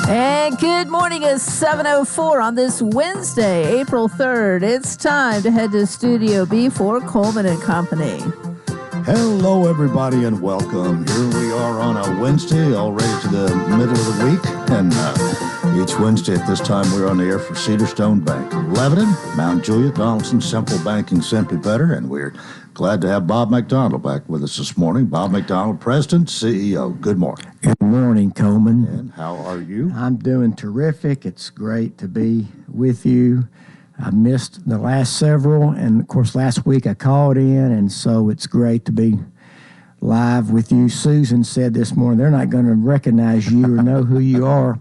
And good morning. It's 7:04 on this Wednesday, April 3rd. It's time to head to Studio B for Coleman and Company. Hello, everybody, and welcome. Here we are on a Wednesday, already to the middle of the week. And each Wednesday at this time, we're on the air for Cedar Stone Bank, Lebanon, Mount Juliet, Donaldson, Simple Banking, Simply Better. And we're glad to have Bob McDonald back with us this morning. Bob McDonald, President, CEO. Good morning. Good morning, Coleman. And how are you? I'm doing terrific. It's great to be with you. I missed the last several, and of course last week I called in, and so it's great to be live with you. Susan said this morning they're not going to recognize you or know who you are.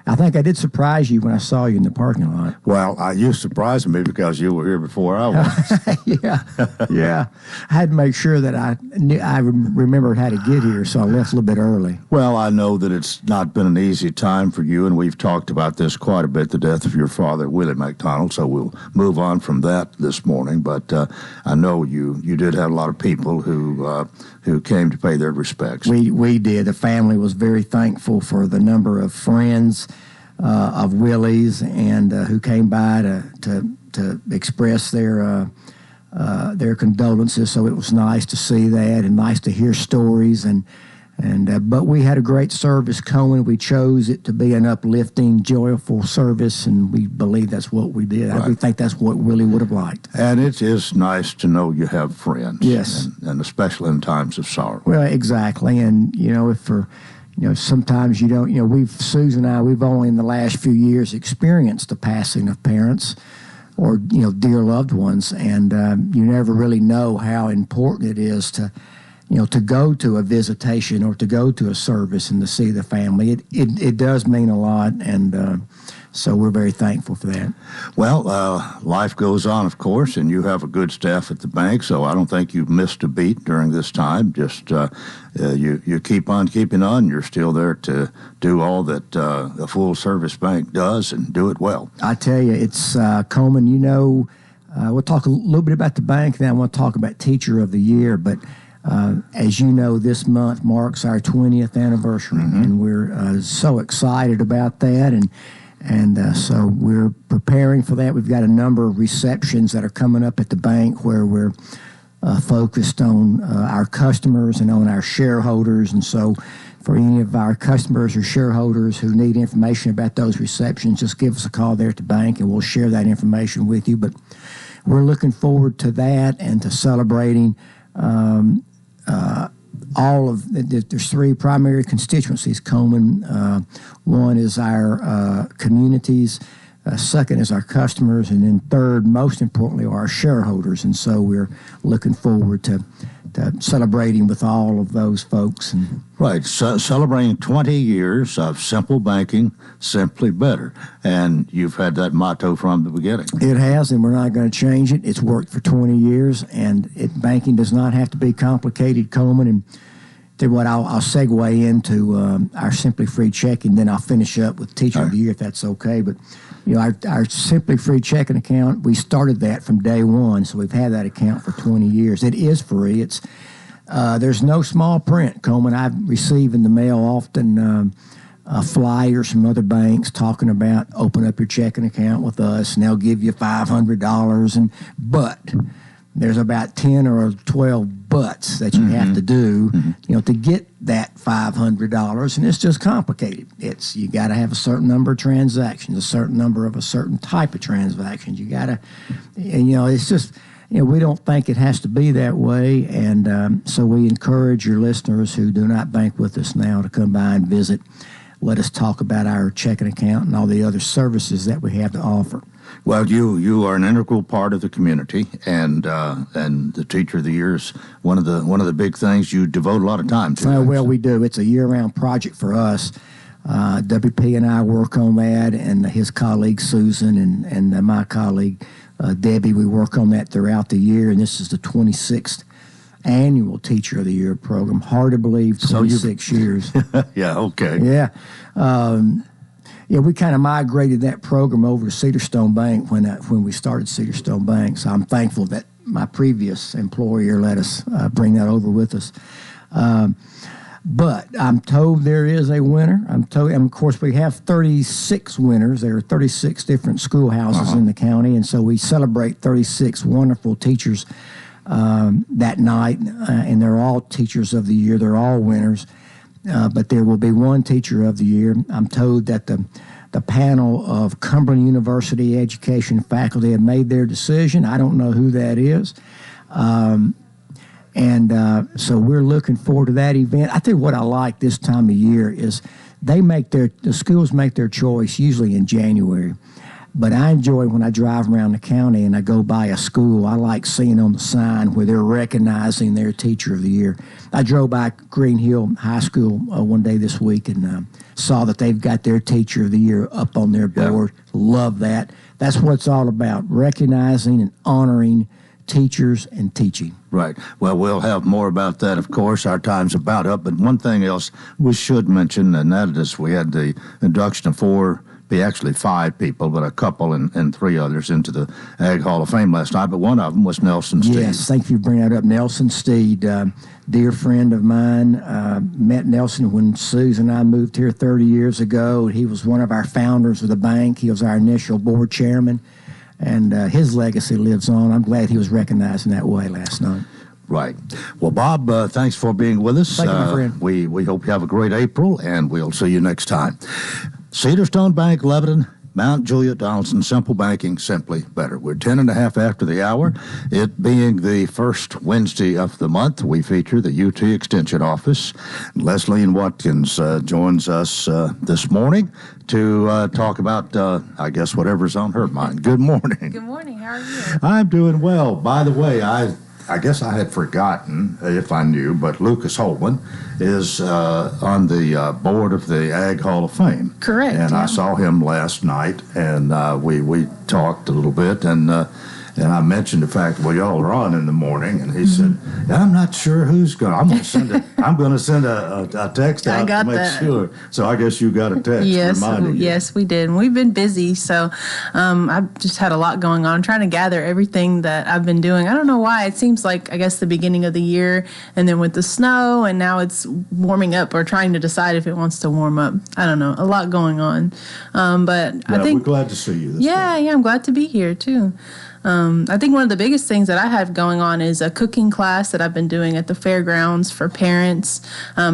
I think I did surprise you when I saw you in the parking lot. Well, you surprised me because you were here before I was. Yeah. I had to make sure that I remembered how to get here, so I left a little bit early. Well, I know that it's not been an easy time for you, and we've talked about this quite a bit, the death of your father, Willie McDonald, so we'll move on from that this morning. But I know you did have a lot of people who came to pay their respects. We did. The family was very thankful for the number of friends of Willie's and who came by to express their condolences. So it was nice to see that and nice to hear stories. But we had a great service, Coleman. We chose it to be an uplifting, joyful service, and we believe that's what we did. Right. We think that's what Willie would have liked. And it is nice to know you have friends. Yes. And especially in times of sorrow. Well, exactly. And, sometimes you don't, Susan and I, we've only in the last few years experienced the passing of parents or, dear loved ones. And you never really know how important it is to go to a visitation or to go to a service and to see the family. It does mean a lot, and so we're very thankful for that. Well, life goes on, of course, and you have a good staff at the bank, so I don't think you've missed a beat during this time. Just you keep on keeping on. You're still there to do all that a full-service bank does and do it well. I tell you, it's Coleman, we'll talk a little bit about the bank, then I want to talk about Teacher of the Year, but as you know, this month marks our 20th anniversary, and we're so excited about that, and so we're preparing for that. We've got a number of receptions that are coming up at the bank where we're focused on our customers and on our shareholders, and so for any of our customers or shareholders who need information about those receptions, just give us a call there at the bank, and we'll share that information with you. But we're looking forward to that and to celebrating there's three primary constituencies, Coleman. One is our communities, second is our customers, and then third, most importantly, are our shareholders. And so we're looking forward to celebrating with all of those folks. Right, celebrating 20 years of simple banking, simply better. And you've had that motto from the beginning. It has, and we're not going to change it. It's worked for 20 years, and banking does not have to be complicated, Coleman. And I'll segue into our Simply Free checking, then I'll finish up with Teacher of the Year, if that's okay. But our Simply Free checking account, we started that from day one, so we've had that account for 20 years. It is free. There's no small print, Coleman. I receive in the mail often flyers from other banks talking about open up your checking account with us, and they'll give you $500. But there's about 10 or 12 buts that you have to do, to get that $500, and it's just complicated. You got to have a certain number of transactions, a certain number of a certain type of transactions. You got to, it's just, we don't think it has to be that way, and so we encourage your listeners who do not bank with us now to come by and visit. Let us talk about our checking account and all the other services that we have to offer. Well, you are an integral part of the community, and the Teacher of the Year is one of the big things you devote a lot of time to. Well, we do. It's a year-round project for us. WP and I work on that, and his colleague Susan and my colleague Debbie, we work on that throughout the year, and this is the 26th annual Teacher of the Year program. Hard to believe, 26 years. Yeah, okay. Yeah. We kind of migrated that program over to Cedar Stone Bank when we started Cedar Stone Bank, so I'm thankful that my previous employer let us bring that over with us. But I'm told there is a winner. I'm told, and of course, we have 36 winners. There are 36 different schoolhouses in the county, and so we celebrate 36 wonderful teachers that night, and they're all teachers of the year. They're all winners, but there will be one teacher of the year. I'm told that the panel of Cumberland University education faculty have made their decision. I don't know who that is. So we're looking forward to that event. I tell you what I like this time of year is the schools make their choice usually in January. But I enjoy when I drive around the county and I go by a school, I like seeing on the sign where they're recognizing their teacher of the year. I drove by Green Hill High School one day this week and saw that they've got their teacher of the year up on their board. Yep. Love that. That's what it's all about, recognizing and honoring teachers and teaching. Right. Well, we'll have more about that, of course. Our time's about up. But one thing else we should mention, and that is we had the induction of actually 5 people, but a couple and 3 others into the Ag Hall of Fame last night. But one of them was Nelson Steed. Yes, thank you for bringing that up. Nelson Steed, dear friend of mine. Met Nelson when Susan and I moved here 30 years ago. He was one of our founders of the bank. He was our initial board chairman. And his legacy lives on. I'm glad he was recognized in that way last night. Right. Well, Bob, thanks for being with us. Thank you, my friend. We hope you have a great April, and we'll see you next time. Cedarstone Bank, Lebanon, Mount Juliet, Donaldson, simple banking, simply better. We're 10 and a half after the hour. It being the first Wednesday of the month, we feature the UT Extension Office. Leslie Watkins joins us this morning to talk about, I guess, whatever's on her mind. Good morning. Good morning. How are you? I'm doing well. By the way, I guess I had forgotten, if I knew, but Lucas Holman is on the board of the Ag Hall of Fame. Correct. And I saw him last night, and we talked a little bit, and I mentioned the fact, well, y'all are on in the morning, and he said, I'm not sure who's going. I'm going to send a text out to make sure. So I guess you got a text reminding you. Yes, we did. And we've been busy, so I've just had a lot going on, trying to gather everything that I've been doing. I don't know why. It seems like, I guess, the beginning of the year, and then with the snow, and now it's warming up, or trying to decide if it wants to warm up. I don't know. A lot going on. But I think we're glad to see you this morning. Yeah, I'm glad to be here, too. I think one of the biggest things that I have going on is a cooking class that I've been doing at the fairgrounds for parents.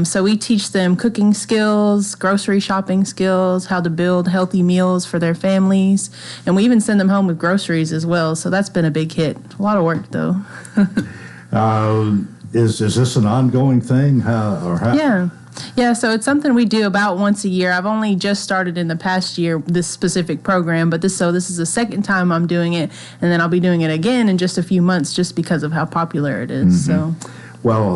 So we teach them cooking skills, grocery shopping skills, how to build healthy meals for their families. And we even send them home with groceries as well. So that's been a big hit. A lot of work, though. Is this an ongoing thing? Yeah, so it's something we do about once a year. I've only just started in the past year this specific program, but this is the second time I'm doing it, and then I'll be doing it again in just a few months just because of how popular it is. So, well,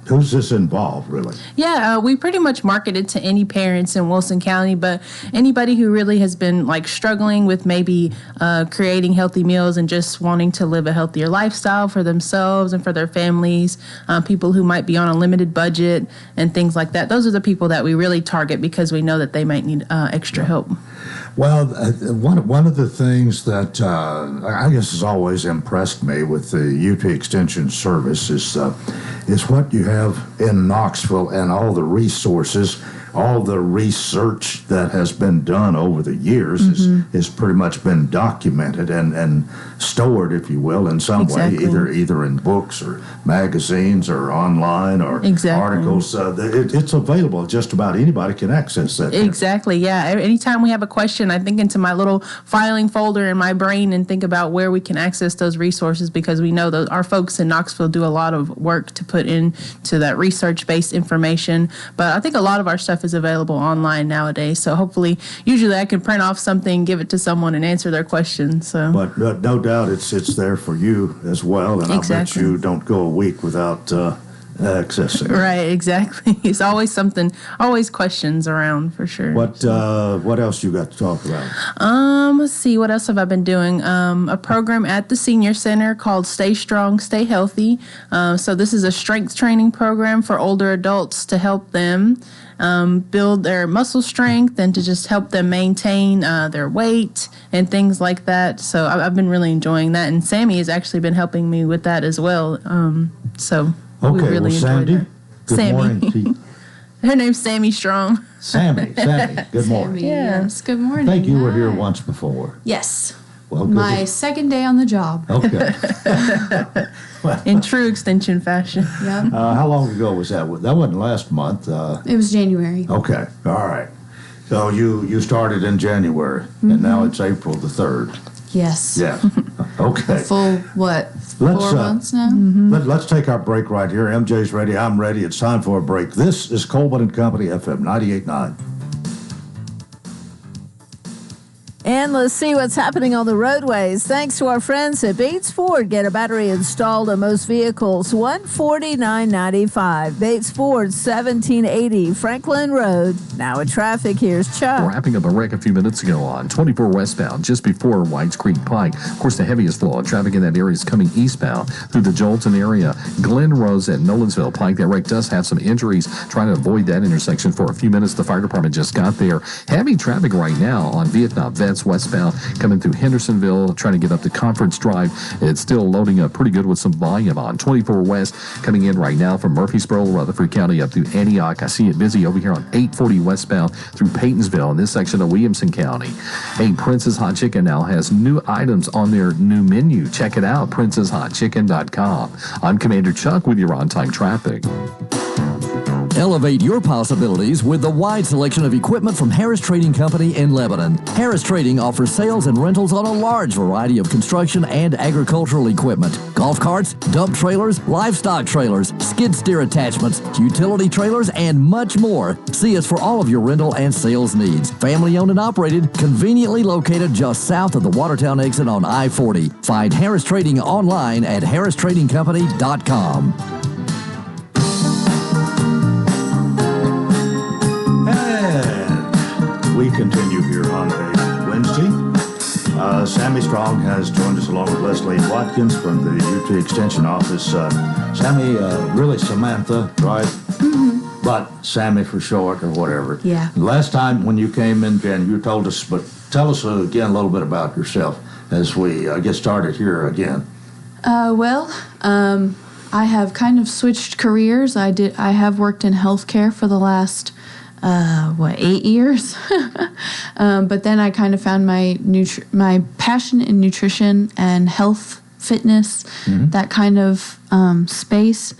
who's this involved, really? Yeah, we pretty much market it to any parents in Wilson County, but anybody who really has been struggling with maybe creating healthy meals and just wanting to live a healthier lifestyle for themselves and for their families, people who might be on a limited budget and things like that. Those are the people that we really target because we know that they might need extra help. Well, one of the things that I guess has always impressed me with the UT Extension Service is what you have in Knoxville and all the resources, all the research that has been done over the years has pretty much been documented and stored, if you will, in some way, either in books or magazines or online or articles. It's available. Just about anybody can access that. Exactly, yeah. Anytime we have a question, I think into my little filing folder in my brain and think about where we can access those resources because we know that our folks in Knoxville do a lot of work to put into that research-based information. But I think a lot of our stuff is available online nowadays. So hopefully, usually I can print off something, give it to someone, and answer their question. So, but no doubt it's there for you as well. And I bet you don't go a week without accessing it. Right, exactly. It's always something, always questions around for sure. What else you got to talk about? Let's see, what else have I been doing? A program at the Senior Center called Stay Strong, Stay Healthy. So this is a strength training program for older adults to help them build their muscle strength and to just help them maintain their weight and things like that. So I've been really enjoying that. And Sammy has actually been helping me with that as well. So we really enjoyed Sandy, that. Good Sammy. morning to you. Her name's Sammy Strong. Sammy, good morning. Sammy, yes, good morning. I think you were here Hi. once before. Yes. Well, good My second day on the job. Okay. In true extension fashion. Yep. How long ago was that? That wasn't last month. It was January. Okay. All right. So you started in January, and now it's April the 3rd. Yes. Yes. Okay. Full, what, 4 months now? Let's take our break right here. MJ's ready. I'm ready. It's time for a break. This is Coleman and Company, FM 98.9. And let's see what's happening on the roadways. Thanks to our friends at Bates Ford. Get a battery installed on most vehicles. $149.95. Bates Ford, 1780 Franklin Road. Now at traffic, here's Chuck. Wrapping up a wreck a few minutes ago on 24 westbound, just before Whites Creek Pike. Of course, the heaviest flow of traffic in that area is coming eastbound through the Jolton area. Glen Rose at Nolensville Pike. That wreck does have some injuries. Trying to avoid that intersection for a few minutes. The fire department just got there. Heavy traffic right now on Vietnam Vets westbound coming through Hendersonville, trying to get up to Conference Drive. It's still loading up pretty good with some volume on 24 West coming in right now from Murfreesboro, Rutherford County up through Antioch. I see it busy over here on 840 westbound through Paytonsville in this section of Williamson County. Hey, Prince's Hot Chicken now has new items on their new menu. Check it out, princeshotchicken.com. I'm Commander Chuck with your on-time traffic. Elevate your possibilities with the wide selection of equipment from Harris Trading Company in Lebanon. Harris Trading offers sales and rentals on a large variety of construction and agricultural equipment. Golf carts, dump trailers, livestock trailers, skid steer attachments, utility trailers, and much more. See us for all of your rental and sales needs. Family owned and operated, conveniently located just south of the Watertown exit on I-40. Find Harris Trading online at harristradingcompany.com. We continue here on a Wednesday. Sammy Strong has joined us along with Leslie Watkins from the UT Extension Office. Sammy, really Samantha, right? Mm-hmm. But Sammy for short or whatever. Yeah. Last time when you came in, Jen, you told us, but tell us again a little bit about yourself as we get started here again. I have kind of switched careers. I have worked in healthcare for the last 8 years. But then I kind of found my passion in nutrition and health, fitness, that kind of space.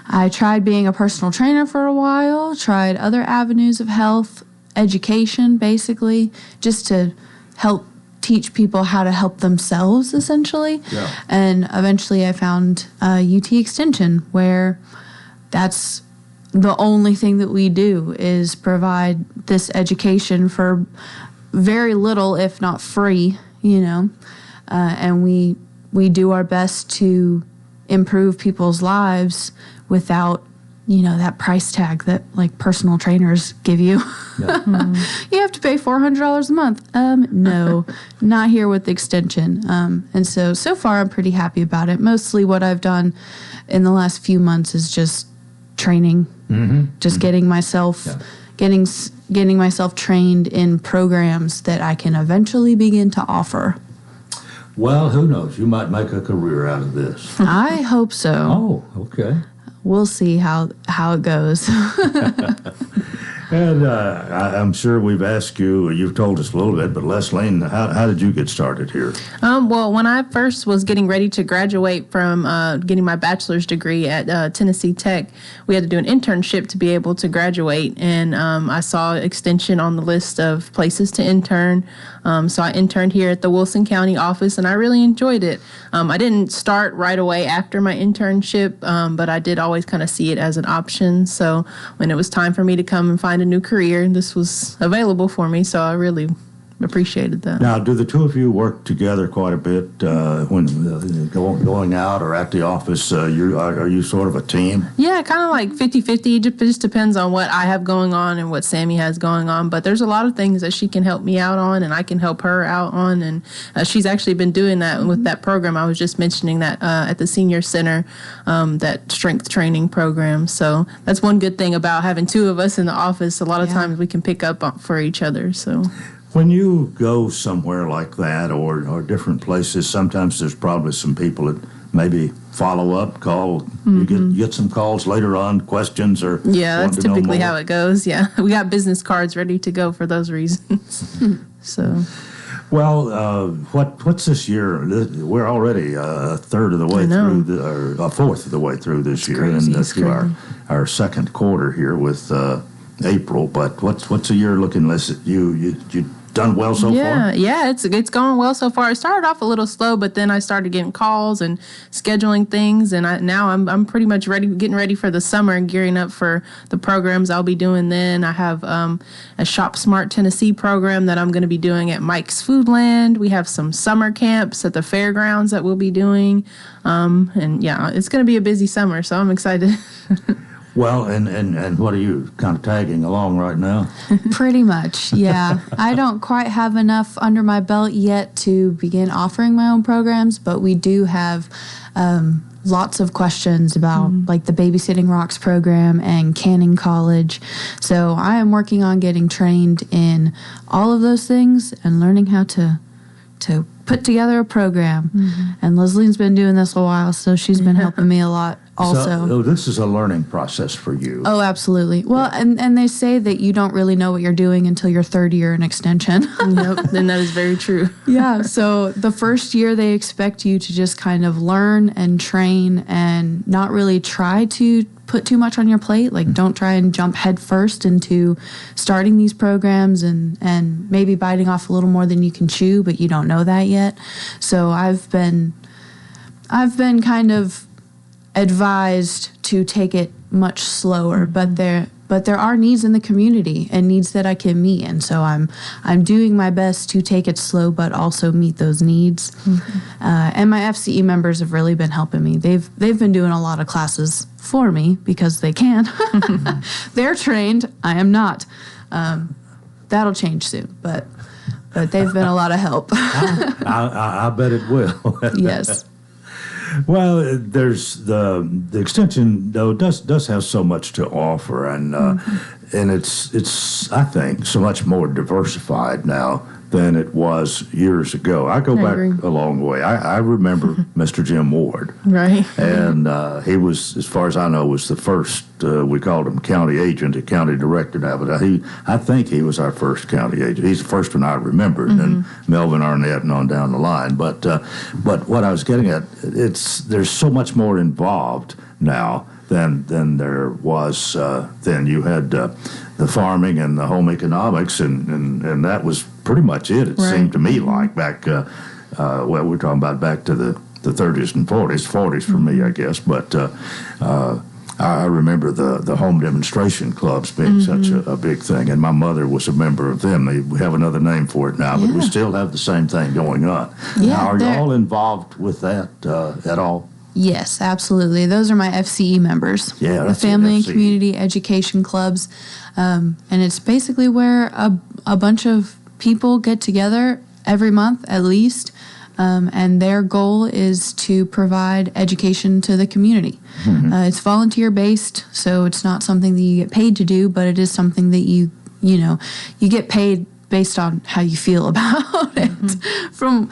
I tried being a personal trainer for a while, tried other avenues of health, education, basically, just to help teach people how to help themselves, essentially. Yeah. And eventually I found UT Extension, where that's the only thing that we do is provide this education for very little, if not free, and we do our best to improve people's lives without, that price tag that like personal trainers give you. Yeah. You have to pay $400 a month. No, not here with the extension. And so far I'm pretty happy about it. Mostly what I've done in the last few months is just training, just getting myself trained in programs that I can eventually begin to offer. Well, who knows? You might make a career out of this. I hope so. Oh, okay. We'll see how it goes. And I'm sure we've asked you, you've told us a little bit, but Leslie, how did you get started here? Well, when I first was getting ready to graduate from getting my bachelor's degree at Tennessee Tech, we had to do an internship to be able to graduate. And I saw extension on the list of places to intern. So I interned here at the Wilson County office, and I really enjoyed it. I didn't start right away after my internship, but I did always kind of see it as an option. So when it was time for me to come and find a new career, this was available for me. So I really appreciated that. Now, do the two of you work together quite a bit when going out or at the office? Are you sort of a team? Yeah, kind of like 50-50. It just depends on what I have going on and what Sammy has going on. But there's a lot of things that she can help me out on and I can help her out on. And she's actually been doing that with that program. I was just mentioning that at the senior center, that strength training program. So that's one good thing about having two of us in the office. A lot of times we can pick up for each other. So when you go somewhere like that or different places, sometimes there's probably some people maybe follow up, call. You get some calls later on, questions or Yeah, that's want to know typically more? how it goes. Yeah, we got business cards ready to go for those reasons. So, Well, what's this year? We're already a third of the way through, or a fourth of the way through this year, crazy. and through our second quarter here with April. But what's the year looking? You done well so far? Yeah, it's going well so far. It started off a little slow, but then I started getting calls and scheduling things, and now I'm pretty much getting ready for the summer and gearing up for the programs I'll be doing then. I have a Shop Smart Tennessee program that I'm going to be doing at Mike's Foodland. We have some summer camps at the fairgrounds that we'll be doing, and yeah, it's going to be a busy summer, so I'm excited. Well, and what are you kind of tagging along right now? Pretty much, yeah. I don't quite have enough under my belt yet to begin offering my own programs, but we do have lots of questions about like the Babysitting Rocks program and Canning College. So I am working on getting trained in all of those things and learning how to put together a program. And Leslie's been doing this a while, so she's been helping me a lot also. So this is a learning process for you. Oh, absolutely. Well, and they say that you don't really know what you're doing until your third year in extension. Yep, and that is very true. Yeah, so the first year they expect you to just kind of learn and train and not really try to put too much on your plate. Like, don't try and jump head first into starting these programs and maybe biting off a little more than you can chew, but you don't know that yet. So I've been kind of advised to take it much slower, but there are needs in the community and needs that I can meet, and so I'm doing my best to take it slow, but also meet those needs. And my FCE members have really been helping me. They've been doing a lot of classes for me because they can. They're trained. I am not. That'll change soon, but they've been a lot of help. I bet it will. Yes. Well, there's the extension though does have so much to offer, and it's I think so much more diversified now than it was years ago. I go back a long way. I remember Mr. Jim Ward, Right. and he was, as far as I know, was the first. We called him county agent, a county director now, but I think he was our first county agent. He's the first one I remember, and then Melvin Arnett and on down the line. But what I was getting at, there's so much more involved now than there was then. You had the farming and the home economics, and that was pretty much it. It seemed to me like back. Well, we're talking about back to the 30s and 40s for me, I guess. But I remember the home demonstration clubs being such a big thing, and my mother was a member of them. We have another name for it now, but we still have the same thing going on. Yeah, now, are you all involved with that at all? Yes, absolutely. Those are my FCE members. Yeah, the that's Family and FCE. Community Education Clubs. And it's basically where a bunch of people get together every month at least, and their goal is to provide education to the community. It's volunteer-based, so it's not something that you get paid to do, but it is something that you get paid based on how you feel about it. From,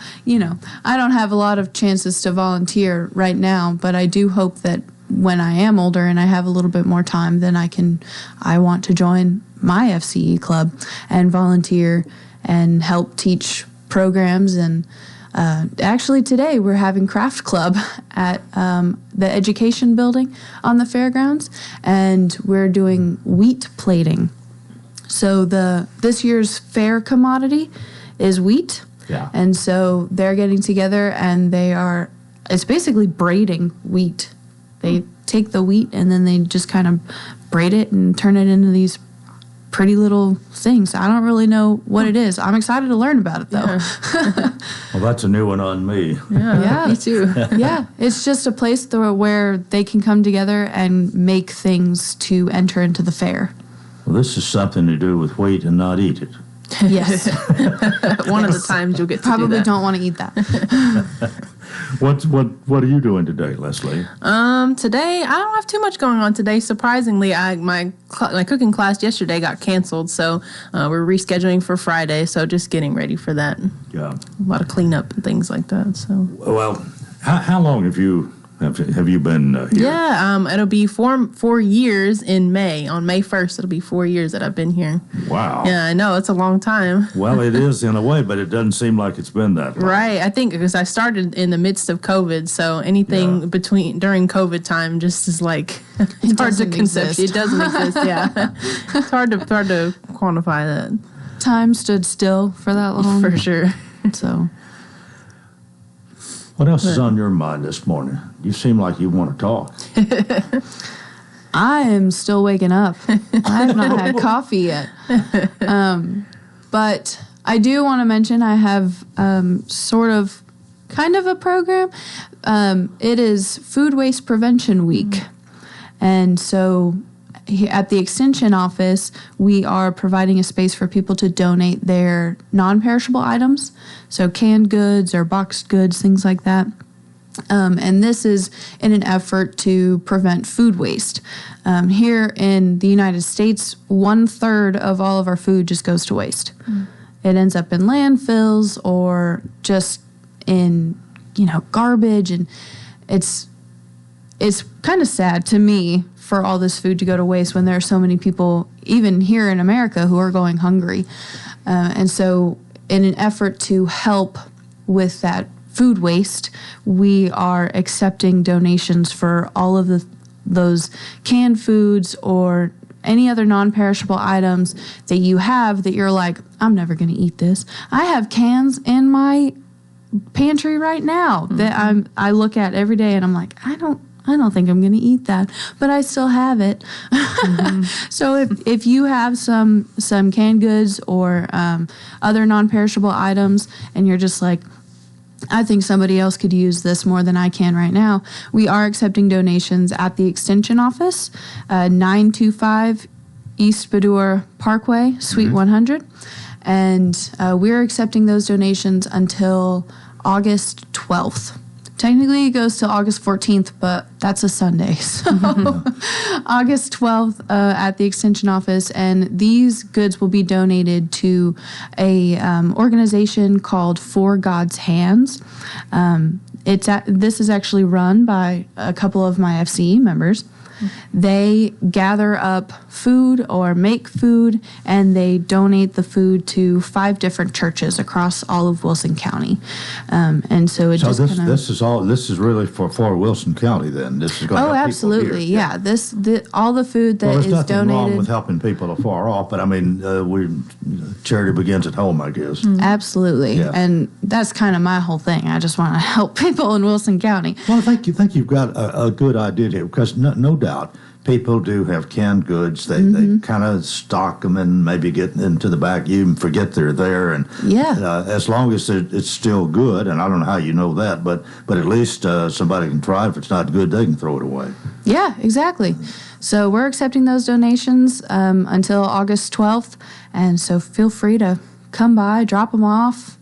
I don't have a lot of chances to volunteer right now, but I do hope that when I am older and I have a little bit more time, then I want to join my FCE club and volunteer and help teach programs. And actually today we're having craft club at the education building on the fairgrounds, and we're doing wheat plating. So this year's fair commodity is wheat. Yeah. And so they're getting together and it's basically braiding wheat. They take the wheat and then they just kind of braid it and turn it into these pretty little things. I don't really know what it is. I'm excited to learn about it though. Well, that's a new one on me. Yeah. Me too. Yeah, it's just a place where they can come together and make things to enter into the fair. Well, this is something to do with wheat and not eat it. Yes. One of the times you'll get to Probably do that. don't want to eat that. What are you doing today, Leslie? Today I don't have too much going on today. Surprisingly, my cooking class yesterday got canceled, so we're rescheduling for Friday. So just getting ready for that. Yeah. A lot of cleanup and things like that. So Well, How long have you been here? Yeah, it'll be 4 years in May. On May 1st, it'll be 4 years that I've been here. Wow. Yeah, I know, it's a long time. Well, it is in a way, but it doesn't seem like it's been that long. Right, I think because I started in the midst of COVID, so anything during COVID time just is like, it's hard to conceptualize. It doesn't exist, yeah. It's hard to quantify that. Time stood still for that long. For sure. So... What else is on your mind this morning? You seem like you want to talk. I am still waking up. I have not had coffee yet. But I do want to mention I have kind of a program. It is Food Waste Prevention Week. And so at the Extension office, we are providing a space for people to donate their non-perishable items, so canned goods or boxed goods, things like that. And this is in an effort to prevent food waste. Here in the United States, 1/3 of all of our food just goes to waste. It ends up in landfills or just in, garbage, and it's kind of sad to me for all this food to go to waste when there are so many people, even here in America, who are going hungry. And so in an effort to help with that food waste, we are accepting donations for all of those canned foods or any other non-perishable items that you have that you're like, I'm never going to eat this. I have cans in my pantry right now that I look at every day and I'm like, I don't think I'm going to eat that, but I still have it. So if you have some canned goods or other non-perishable items and you're just like, I think somebody else could use this more than I can right now, we are accepting donations at the Extension office, 925 East Baddour Parkway, Suite 100. And we're accepting those donations until August 12th. Technically, it goes to August 14th, but that's a Sunday. So August 12th at the Extension office, and these goods will be donated to a organization called For God's Hands. This is actually run by a couple of my FCE members. They gather up food or make food, and they donate the food to 5 different churches across all of Wilson County. And so it just this is really for Wilson County. Then this is going to help absolutely, people here. All the food that is donated. There's nothing wrong with helping people afar off, but I mean, charity begins at home, I guess. Absolutely, yeah. And that's kind of my whole thing. I just want to help people in Wilson County. Well, I think you've got a good idea here, because no doubt people do have canned goods. They kind of stock them and maybe get into the back. You even forget they're there, and as long as it's still good, and I don't know how you know that, but at least somebody can try. If it's not good, they can throw it away. Yeah, exactly. So we're accepting those donations until August 12th, and so feel free to come by, drop them off,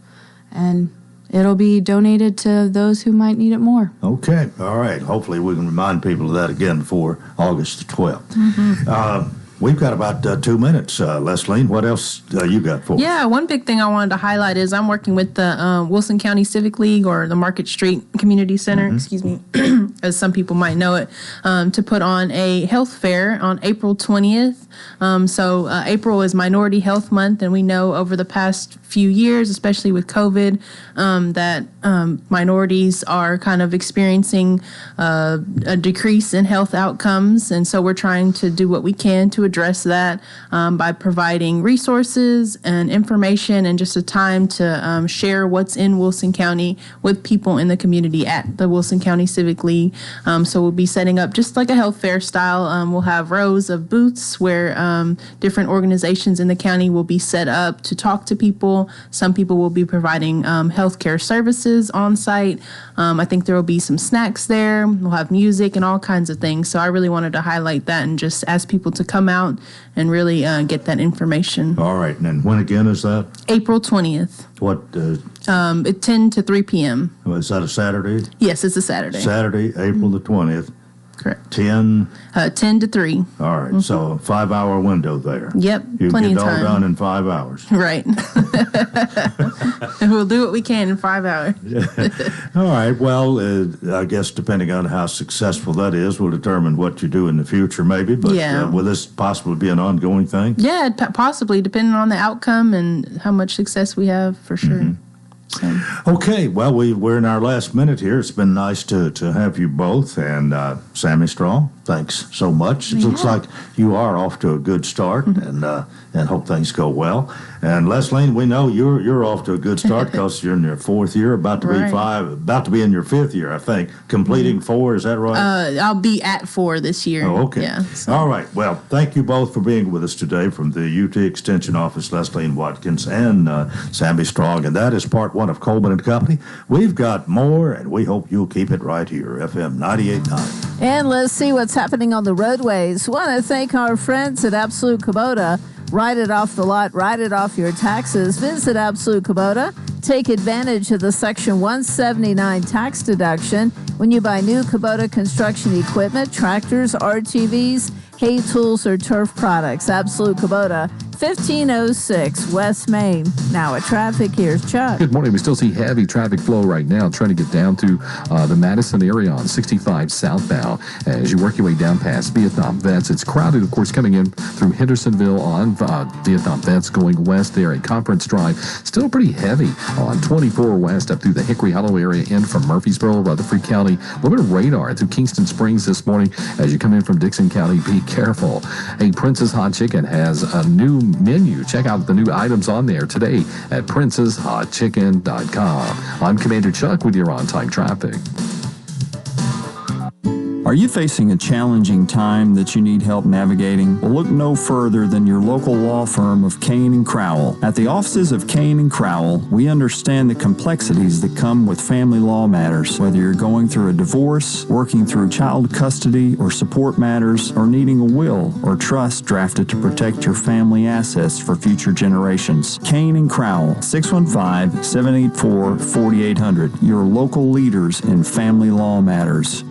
and it'll be donated to those who might need it more. Okay. All right. Hopefully we can remind people of that again before August the 12th. We've got about 2 minutes. Leslie, what else you got for us? Yeah, one big thing I wanted to highlight is I'm working with the Wilson County Civic League, or the Market Street Community Center, excuse me, as some people might know it, to put on a health fair on April 20th. So April is Minority Health Month, and we know over the past few years, especially with COVID, that minorities are kind of experiencing a decrease in health outcomes. And so we're trying to do what we can to address that by providing resources and information and just a time to share what's in Wilson County with people in the community at the Wilson County Civic League. So we'll be setting up just like a health fair style. We'll have rows of booths where different organizations in the county will be set up to talk to people. Some people will be providing healthcare services on site. I think there will be some snacks there. We'll have music and all kinds of things. So I really wanted to highlight that and just ask people to come out and really get that information. All right. And then when again is that? April 20th. What? At 10 to 3 p.m. Is that a Saturday? Yes, it's a Saturday. Saturday, April the 20th. Correct. 10? 10 to 3. All right, so a 5-hour window there. Yep, You plenty get of it all time. done in 5 hours. Right. We'll do what we can in 5 hours. All right, well, I guess depending on how successful that is will determine what you do in the future maybe, but Yeah. will this possibly be an ongoing thing? Yeah, possibly, depending on the outcome and how much success we have, for sure. Mm-hmm. So. Okay, well, we're in our last minute here. It's been nice to have you both. And Sammy Strong, thanks so much. It looks like you are off to a good start, and hope things go well. And Leslie, we know you're off to a good start because you're in your 4th year, about to be in your 5th year, I think. Completing 4, is that right? I'll be at 4 this year. Oh, okay. Yeah, so. All right. Well, thank you both for being with us today from the UT Extension Office, Leslie Watkins and Sammy Strong. And that is part 1 of Coleman and Company. We've got more, and we hope you'll keep it right here, FM 98.9. And let's see what's happening on the roadways. Want to thank our friends at Absolute Kubota. Write it off the lot, write it off your taxes. Visit Absolute Kubota. Take advantage of the Section 179 tax deduction when you buy new Kubota construction equipment, tractors, RTVs, hay tools, or turf products. Absolute Kubota, 1506 West Main. Now at traffic, here's Chuck. Good morning. We still see heavy traffic flow right now, trying to get down to the Madison area on 65 southbound. As you work your way down past Vietnam Vets, it's crowded, of course, coming in through Hendersonville on Vietnam Vets, going west there at Conference Drive. Still pretty heavy on 24 west up through the Hickory Hollow area in from Murfreesboro, Rutherford County. A little bit of radar through Kingston Springs this morning as you come in from Dixon County. Be careful. Hey, Prince's Hot Chicken has a new menu. Check out the new items on there today at princeshotchicken.com. I'm Commander Chuck with your on-time traffic. Are you facing a challenging time that you need help navigating? Well, look no further than your local law firm of Kane and Crowell. At the offices of Kane and Crowell, we understand the complexities that come with family law matters. Whether you're going through a divorce, working through child custody or support matters, or needing a will or trust drafted to protect your family assets for future generations. Kane and Crowell, 615-784-4800. Your local leaders in family law matters.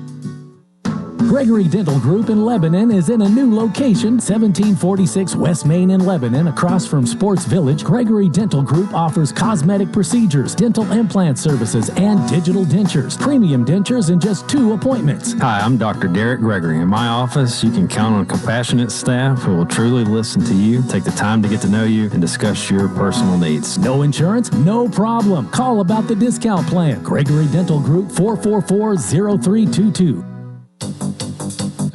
Gregory Dental Group in Lebanon is in a new location, 1746 West Main in Lebanon, across from Sports Village. Gregory Dental Group offers cosmetic procedures, dental implant services, and digital dentures. Premium dentures in just 2 appointments. Hi, I'm Dr. Derek Gregory. In my office, you can count on a compassionate staff who will truly listen to you, take the time to get to know you, and discuss your personal needs. No insurance? No problem. Call about the discount plan. Gregory Dental Group, 444-0322.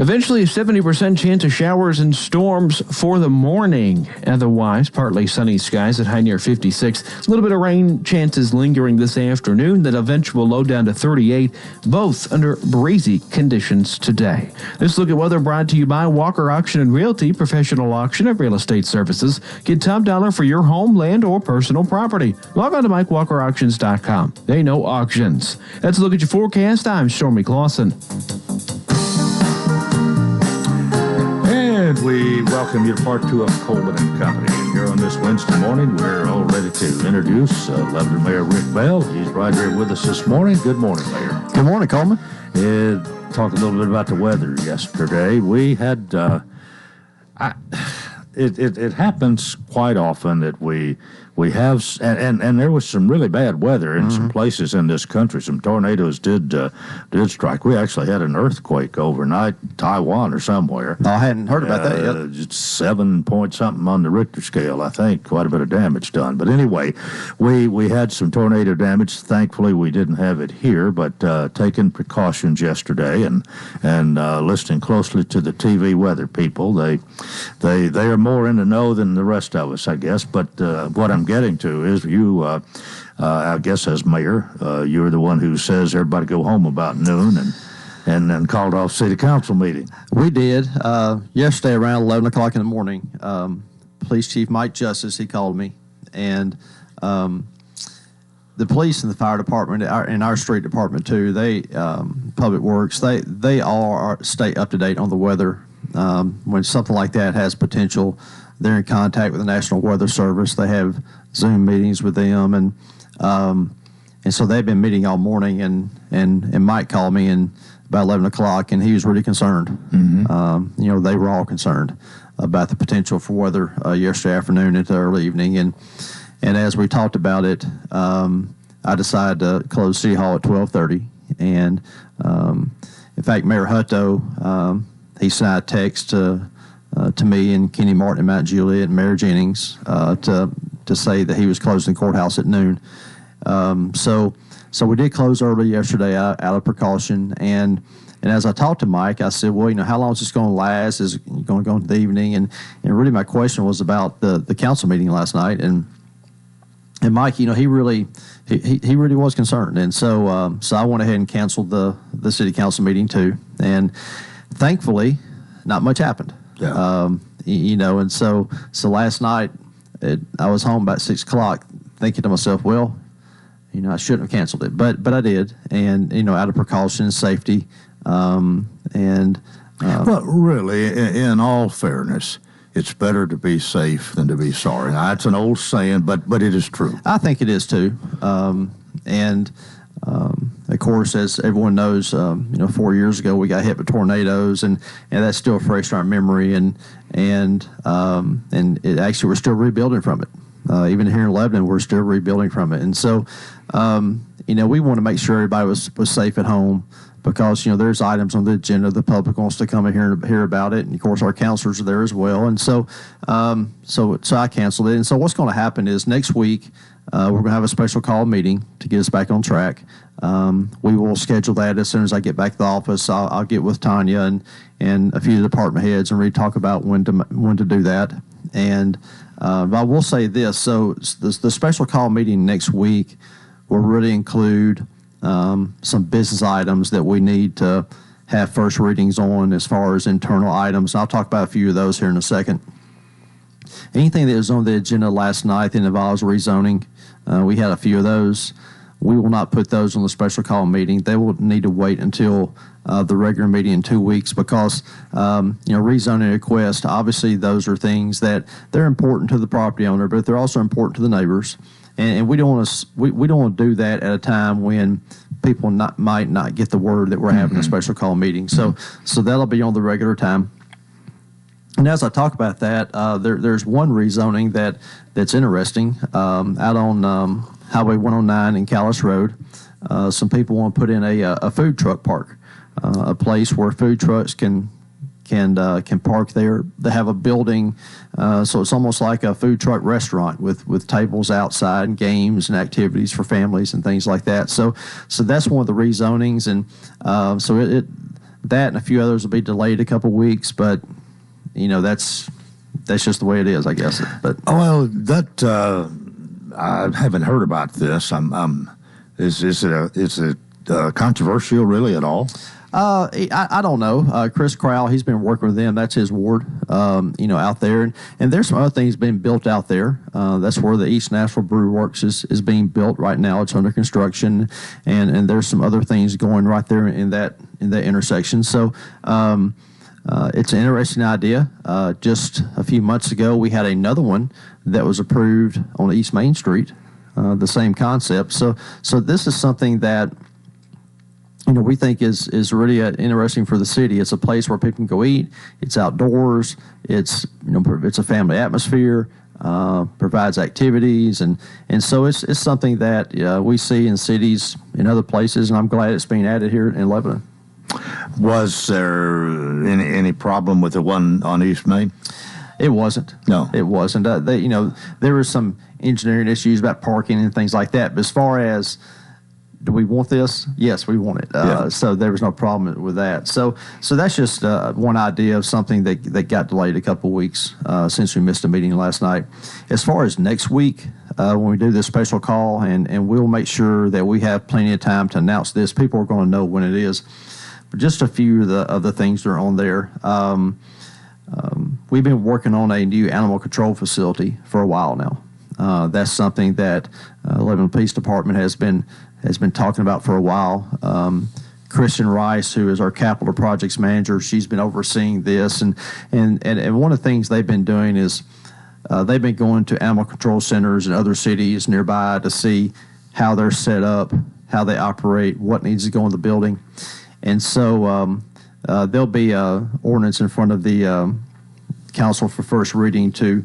Eventually, a 70% chance of showers and storms for the morning. Otherwise, partly sunny skies at high near 56. A little bit of rain chances lingering this afternoon, then eventual low down to 38, both under breezy conditions today. This look at weather brought to you by Walker Auction and Realty, professional auction of real estate services. Get top dollar for your home, land, or personal property. Log on to MikeWalkerAuctions.com. They know auctions. That's a look at your forecast. I'm Stormy Clausen. And we welcome you to part 2 of Coleman and Company. And here on this Wednesday morning, we're all ready to introduce Lebanon Mayor Rick Bell. He's right here with us this morning. Good morning, Mayor. Good morning, Coleman. Talk a little bit about the weather yesterday. We had, it happens quite often that we have, and there was some really bad weather in some places in this country. Some tornadoes did strike. We actually had an earthquake overnight in Taiwan or somewhere. No, I hadn't heard about that yet. It's 7 point something on the Richter scale, I think. Quite a bit of damage done. But anyway, we had some tornado damage. Thankfully, we didn't have it here, but taking precautions yesterday and listening closely to the TV weather people. They are more in the know than the rest of us, I guess. But what I'm getting to is you, I guess as mayor, you're the one who says everybody go home about noon and then called off city council meeting. We did. Yesterday around 11 o'clock in the morning, Police Chief Mike Justice, he called me, and the police and the fire department and our street department too, they, Public Works, they all stay up to date on the weather. When something like that has potential, they're in contact with the National Weather Service. They have Zoom meetings with them, and so they've been meeting all morning. And Mike called me and about 11 o'clock, and he was really concerned. They were all concerned about the potential for weather yesterday afternoon into early evening. And as we talked about it, I decided to close City Hall at 12:30. And in fact, Mayor Hutto, he sent a text to me and Kenny Martin and Mount Juliet and Mayor Jennings to say that he was closing the courthouse at noon. So we did close early yesterday out of precaution. And as I talked to Mike, I said, well, how long is this going to last? Is it going to go into the evening? And really my question was about the council meeting last night. And Mike, he really was concerned. And so I went ahead and canceled the city council meeting too. And thankfully, not much happened. Yeah. And so last night I was home about 6 o'clock thinking to myself, well, I shouldn't have canceled it, but I did, and out of precaution and safety, Well, really, in all fairness, it's better to be safe than to be sorry. Now, that's an old saying, but it is true. I think it is too, of course, as everyone knows, 4 years ago we got hit with tornadoes, and that's still fresh in our memory, and it actually we're still rebuilding from it. Even here in Lebanon, we're still rebuilding from it. And so, we want to make sure everybody was safe at home because, there's items on the agenda. The public wants to come in here and hear about it. And, of course, our counselors are there as well. And so I canceled it. And so what's going to happen is next week we're going to have a special call meeting to get us back on track. We will schedule that as soon as I get back to the office. I'll get with Tanya and a few of the department heads and really talk about when to do that. And but I will say this: so the special call meeting next week will really include some business items that we need to have first readings on as far as internal items. And I'll talk about a few of those here in a second. Anything that was on the agenda last night that involves rezoning, we had a few of those. We will not put those on the special call meeting. They will need to wait until the regular meeting in 2 weeks because, rezoning requests, obviously those are things that they're important to the property owner, but they're also important to the neighbors. And we don't want to we don't want to do that at a time when people might not get the word that we're having a special call meeting. So that'll be on the regular time. And as I talk about that, there's one rezoning that's interesting out on Highway 109 in Callis Road. Some people want to put in a food truck park, a place where food trucks can park there. They have a building, so it's almost like a food truck restaurant with tables outside and games and activities for families and things like that. So that's one of the rezonings, and so that and a few others will be delayed a couple weeks, but that's just the way it is, I guess. But I haven't heard about this. Is it controversial really at all? I don't know. Chris Crowell, he's been working with them. That's his ward, out there. And there's some other things being built out there. That's where the East Nashville Brew Works is being built right now. It's under construction, and there's some other things going right there in that intersection. So it's an interesting idea. Just a few months ago, we had another one that was approved on East Main Street, the same concept. So this is something that we think is really interesting for the city. It's a place where people can go eat. It's outdoors. It's a family atmosphere. Provides activities, and so it's something that we see in cities in other places, and I'm glad it's being added here in Lebanon. Was there any problem with the one on East Main? It wasn't. No, it wasn't. There were some engineering issues about parking and things like that. But as far as do we want this? Yes, we want it. So there was no problem with that. So that's just one idea of something that got delayed a couple weeks since we missed a meeting last night. As far as next week, when we do this special call, and we'll make sure that we have plenty of time to announce this. People are going to know when it is. But just a few of the things that are on there. We've been working on a new animal control facility for a while now. That's something that Lebanon Police Department has been talking about for a while. Kristen Rice, who is our capital projects manager, she's been overseeing this, and one of the things they've been doing is they've been going to animal control centers in other cities nearby to see how they're set up, how they operate, what needs to go in the building. And so there'll be an ordinance in front of the council for first reading to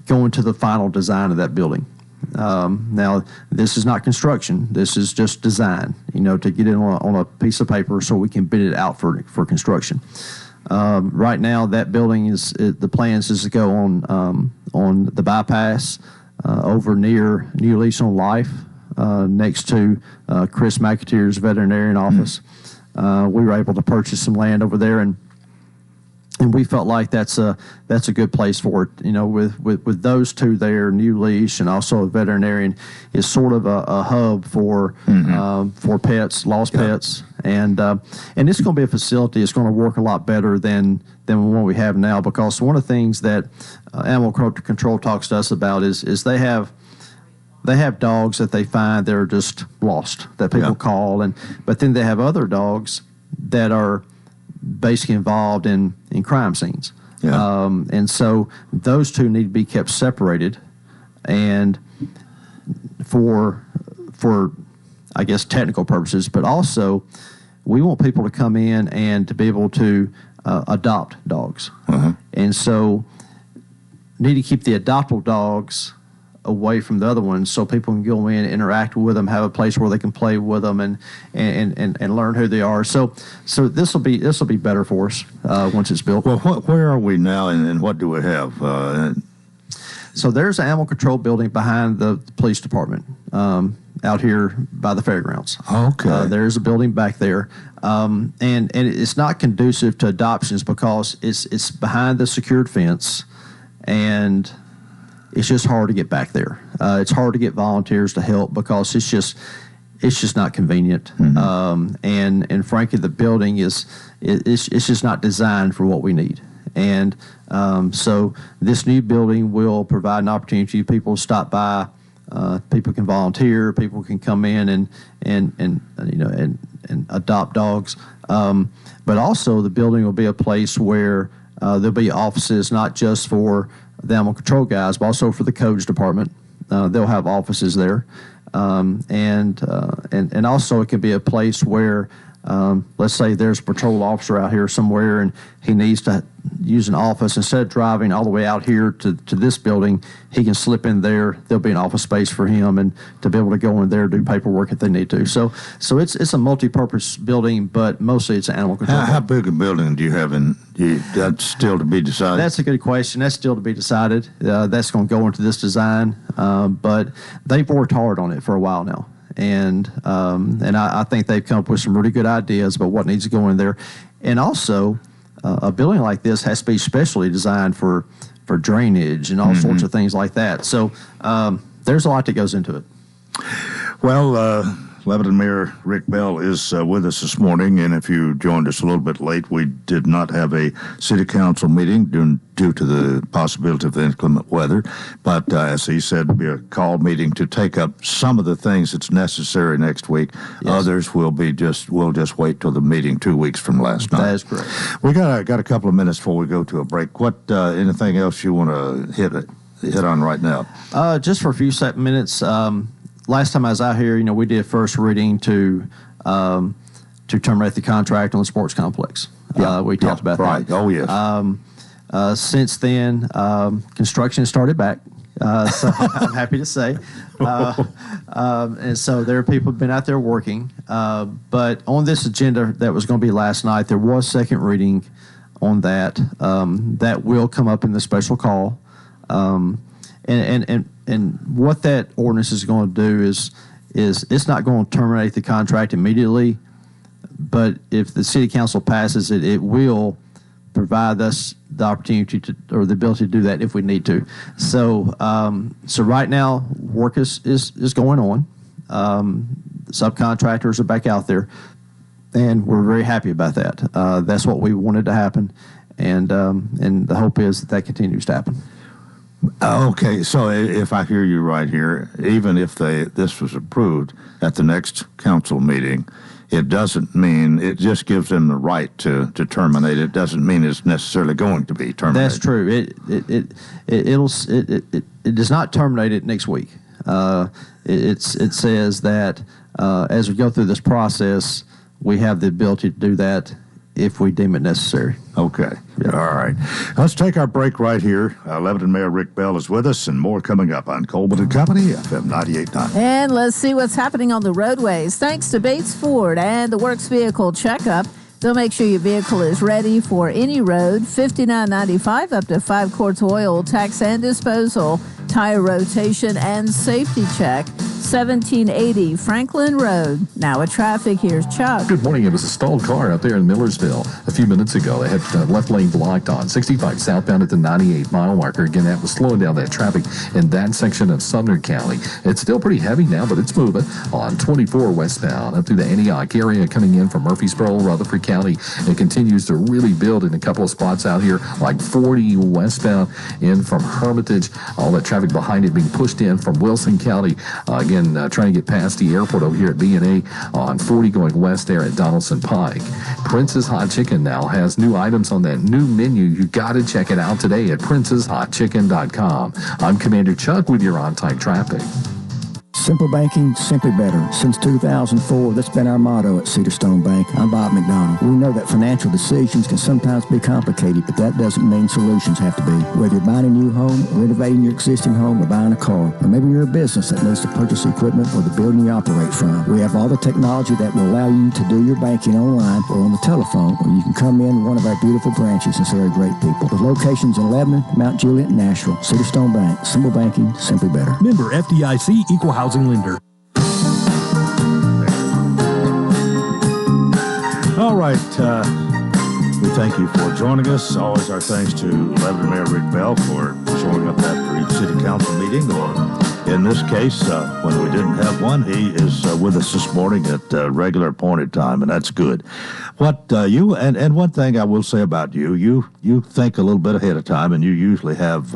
go into the final design of that building. Now, this is not construction. This is just design, to get it on a piece of paper so we can bid it out for construction. Right now, that building the plans is to go on the bypass over near New Lease on Life, next to Chris McAteer's veterinarian office. We were able to purchase some land over there, and we felt like that's a good place for it. With those two there, New Leash and also a veterinarian, is sort of a hub for pets, lost pets, and it's going to be a facility. It's going to work a lot better than what we have now, because one of the things that Animal Control talks to us about is they have dogs that they find that are just lost, that people call, but then they have other dogs that are basically involved in crime scenes. And so those two need to be kept separated, and for I guess technical purposes, but also we want people to come in and to be able to adopt dogs. And so need to keep the adoptable dogs away from the other ones, so people can go in, interact with them, have a place where they can play with them, and learn who they are. So this will be better for us once it's built. Well, where are we now, and what do we have? So there's an animal control building behind the police department, out here by the fairgrounds. Okay. There's a building back there, and it's not conducive to adoptions because it's behind the secured fence, and it's just hard to get back there. It's hard to get volunteers to help because it's just not convenient. And frankly, the building it's just not designed for what we need. And so this new building will provide an opportunity for people to stop by. People can volunteer. People can come in and adopt dogs. But also, the building will be a place where there'll be offices not just for the animal control guys, but also for the codes department. They'll have offices there, and also it can be a place where, let's say there's a patrol officer out here somewhere, and he needs to use an office. Instead of driving all the way out here to this building, he can slip in there. There'll be an office space for him, and to be able to go in there and do paperwork if they need to. So it's a multi-purpose building, but mostly it's an animal control. How big a building do you have that's still to be decided? That's a good question. That's still to be decided. That's going to go into this design, but they've worked hard on it for a while now. And I think they've come up with some really good ideas about what needs to go in there. And also, a building like this has to be specially designed for drainage and all sorts of things like that. So there's a lot that goes into it. Well, Lebanon Mayor Rick Bell is with us this morning, and if you joined us a little bit late, we did not have a city council meeting due to the possibility of the inclement weather, but as he said, it'll be a call meeting to take up some of the things that's necessary next week. Yes. Others we'll just wait till the meeting 2 weeks from last night. That is correct. We got a couple of minutes before we go to a break. What anything else you want to hit on right now? Just for a few minutes. Last time I was out here, we did first reading to terminate the contract on the sports complex. We talked about that. Oh, yes. Since then, construction started back. So I'm happy to say. And so there are people who've been out there working. But on this agenda that was going to be last night, there was second reading on that. That will come up in the special call. And what that ordinance is going to do is it's not going to terminate the contract immediately, but if the city council passes it, it will provide us the opportunity or the ability to do that if we need to. So right now, work is going on. Subcontractors are back out there, and we're very happy about that. That's what we wanted to happen, and the hope is that continues to happen. Okay, so if I hear you right here, even if this was approved at the next council meeting, it doesn't mean, it just gives them the right to terminate. It doesn't mean it's necessarily going to be terminated. That's true. It does not terminate it next week. It says that as we go through this process, we have the ability to do that if we deem it necessary. Okay. All right. Let's take our break right here. Lebanon Mayor Rick Bell is with us, and more coming up on Coleman and Company, FM 98.9. And let's see what's happening on the roadways. Thanks to Bates Ford and the Works Vehicle Checkup. They'll make sure your vehicle is ready for any road. $59.95 up to 5 quarts oil, tax and disposal, tire rotation, and safety check. 1780 Franklin Road. Now with traffic, here's Chuck. Good morning. It was a stalled car out there in Millersville a few minutes ago. They had left lane blocked on 65 southbound at the 98-mile marker. Again, that was slowing down that traffic in that section of Sumner County. It's still pretty heavy now, but it's moving on 24 westbound up through the Antioch area coming in from Murfreesboro, Rutherford County. It continues to really build in a couple of spots out here, like 40 westbound in from Hermitage. All that traffic behind it being pushed in from Wilson County. Again, trying to get past the airport over here at B&A on 40 going west there at Donaldson Pike. Prince's Hot Chicken now has new items on that new menu. You got to check it out today at princeshotchicken.com. I'm Commander Chuck with your on-time traffic. Simple banking, simply better. Since 2004, that's been our motto at Cedarstone Bank. I'm Bob McDonald. We know that financial decisions can sometimes be complicated, but that doesn't mean solutions have to be. Whether you're buying a new home, renovating your existing home, or buying a car, or maybe you're a business that needs to purchase equipment or the building you operate from, we have all the technology that will allow you to do your banking online or on the telephone, or you can come in one of our beautiful branches and see our great people. With locations in Lebanon, Mount Juliet, and Nashville, Cedarstone Bank. Simple banking, simply better. Member FDIC, Equal Housing Lender. All right. We thank you for joining us. Always our thanks to Lebanon Mayor Rick Bell for showing up after each city council meeting, or in this case, when we didn't have one, he is with us this morning at regular appointed time, and that's good. What you and one thing I will say about you, you think a little bit ahead of time, and you usually have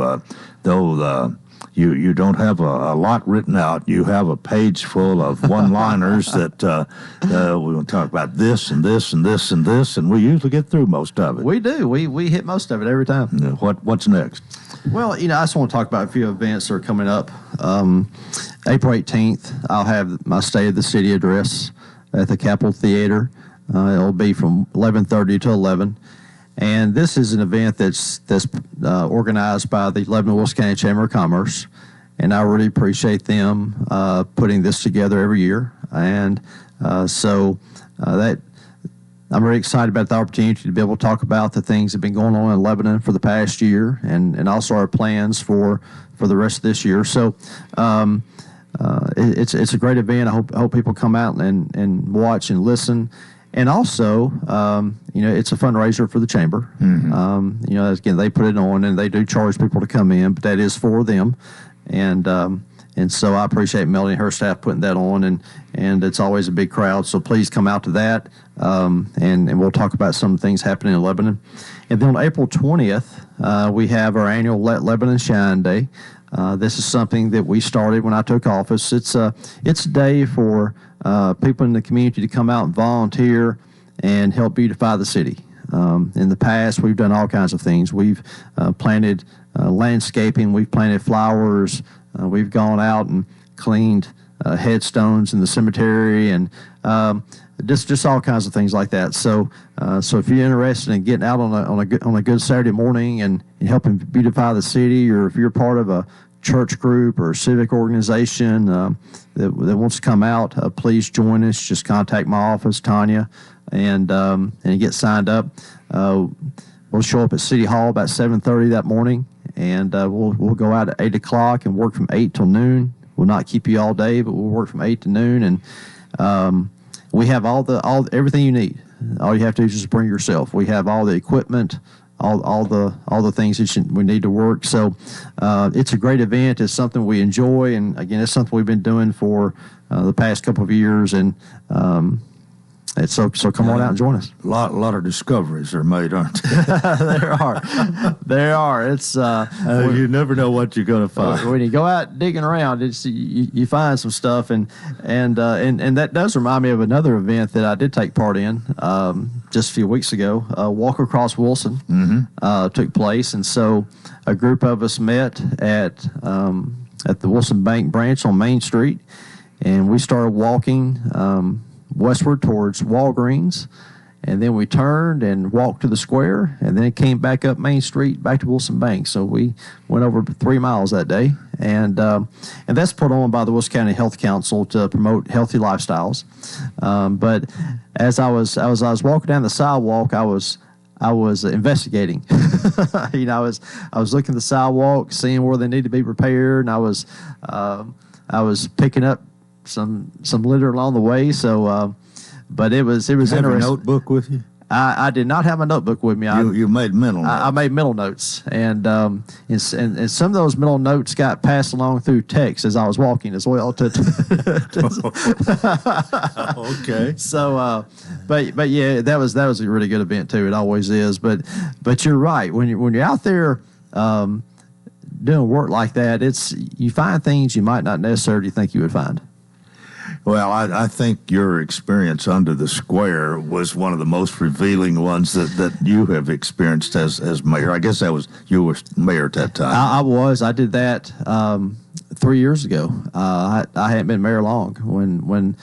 You don't have a lot written out. You have a page full of one-liners that we want to talk about this and this and this and this, and we usually get through most of it. We do. We hit most of it every time. What's next? Well, I just want to talk about a few events that are coming up. April 18th, I'll have my State of the City address at the Capitol Theater. It'll be from 11:30 to 11. And this is an event that's organized by the Lebanon-Wilson County Chamber of Commerce, and I really appreciate them putting this together every year. And so I'm very excited about the opportunity to be able to talk about the things that have been going on in Lebanon for the past year, and also our plans for the rest of this year. So it's a great event. I hope people come out and watch and listen. And also, it's a fundraiser for the chamber. Mm-hmm. Again, they put it on, and they do charge people to come in, but that is for them. And so I appreciate Melanie and her staff putting that on, and it's always a big crowd. So please come out to that, and we'll talk about some things happening in Lebanon. And then on April 20th, we have our annual Let Lebanon Shine Day. This is something that we started when I took office. It's a day for people in the community to come out and volunteer and help beautify the city. In the past, we've done all kinds of things. We've planted landscaping, we've planted flowers, we've gone out and cleaned headstones in the cemetery, and just all kinds of things like that. So if you're interested in getting out on a good Saturday morning and helping beautify the city, or if you're part of a church group or a civic organization that wants to come out, please join us. Just contact my office, Tanya, and get signed up. We'll show up at City Hall about 7:30 that morning, and we'll go out at 8 o'clock and work from 8 till noon. We'll not keep you all day, but we'll work from 8 to noon, and we have everything you need. All you have to do is just bring yourself. We have all the equipment, all the things that we need to work. So it's a great event. It's something we enjoy, and again, it's something we've been doing for the past couple of years, and so come on out and join us. A lot of discoveries are made, aren't there? There are. It's you never know what you're going to find when you go out digging around. You find some stuff, and that does remind me of another event that I did take part in just a few weeks ago. Walk Across Wilson took place, and so a group of us met at the Wilson Bank branch on Main Street, and we started walking. westward towards Walgreens, and then we turned and walked to the square, and then came back up Main Street back to Wilson Bank. So we went over 3 miles that day, and that's put on by the Wilson County Health Council to promote healthy lifestyles. But as I was walking down the sidewalk, I was investigating. I was looking at the sidewalk, seeing where they need to be repaired, and I was picking up some litter along the way. So. But it was interesting. Have a notebook with you? I did not have a notebook with me. You made mental notes. I made mental notes, and some of those mental notes got passed along through text as I was walking as well. Okay. So, but yeah, that was a really good event too. It always is. But you're right. When you're out there doing work like that, you find things you might not necessarily think you would find. Well, I think your experience under the square was one of the most revealing ones that you have experienced as mayor. I guess you were mayor at that time. I was. I did that 3 years ago. I hadn't been mayor long when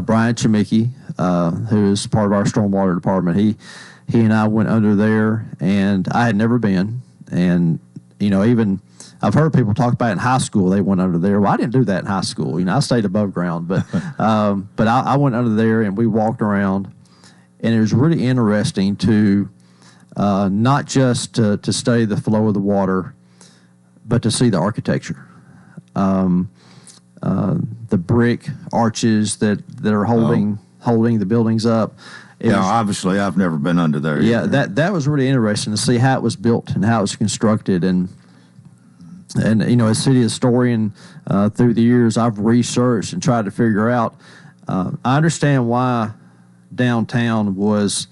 Brian Chemicki, who is part of our stormwater department, he and I went under there, and I had never been. And even I've heard people talk about it in high school. They went under there. Well, I didn't do that in high school. I stayed above ground, but I went under there and we walked around, and it was really interesting to not just to study the flow of the water, but to see the architecture, the brick arches that are holding the buildings up. Obviously, I've never been under there. Yeah, that was really interesting to see how it was built and how it was constructed. And as city historian, through the years, I've researched and tried to figure out. I understand why downtown was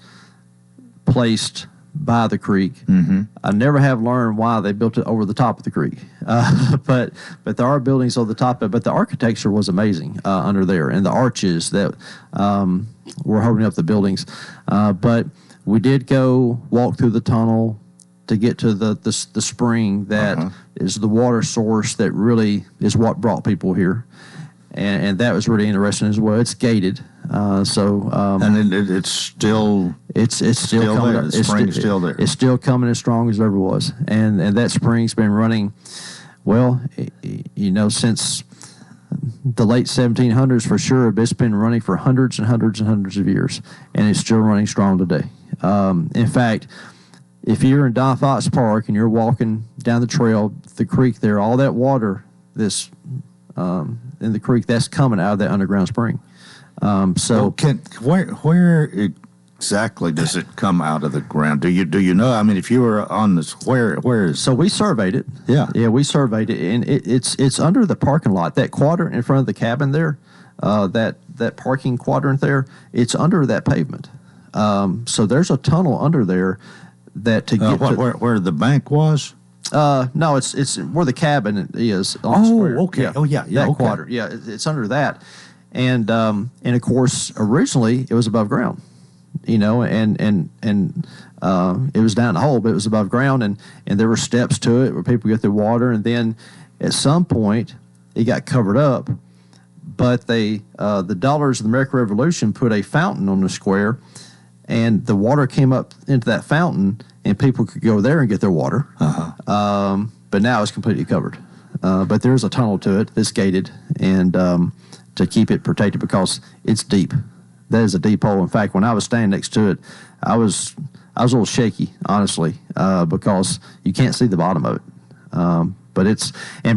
placed by the creek. Mm-hmm. I never have learned why they built it over the top of the creek. But there are buildings on the top of it. But the architecture was amazing under there, and the arches that were holding up the buildings. But we did go walk through the tunnel to get to the spring that is the water source that really is what brought people here, and that was really interesting as well. It's gated, and it's still coming. There. The spring's still there. It's still coming as strong as it ever was, and that spring's been running well, since the late 1700s for sure. But it's been running for hundreds and hundreds and hundreds of years, and it's still running strong today. In fact, if you're in Don Fox Park and you're walking down the trail, the creek there, all that water that's in the creek, that's coming out of that underground spring. Where exactly does it come out of the ground? Do you know? I mean, if you were on this, where is? So we surveyed it. Yeah, we surveyed it, and it's under the parking lot. That quadrant in front of the cabin there, that parking quadrant there, it's under that pavement. So there's a tunnel under there. That to get where the bank was? No, it's where the cabin is. On the square. Okay. Yeah. That okay. quadrant. Yeah, it's under that, and of course originally it was above ground, and it was down the hole, but it was above ground, and there were steps to it where people get their water, and then at some point it got covered up, but the dollars of the American Revolution put a fountain on the square. And the water came up into that fountain, and people could go there and get their water. But now it's completely covered. But there's a tunnel to it that's gated, and to keep it protected because it's deep. That is a deep hole. In fact, when I was standing next to it, I was a little shaky, honestly, because you can't see the bottom of it. And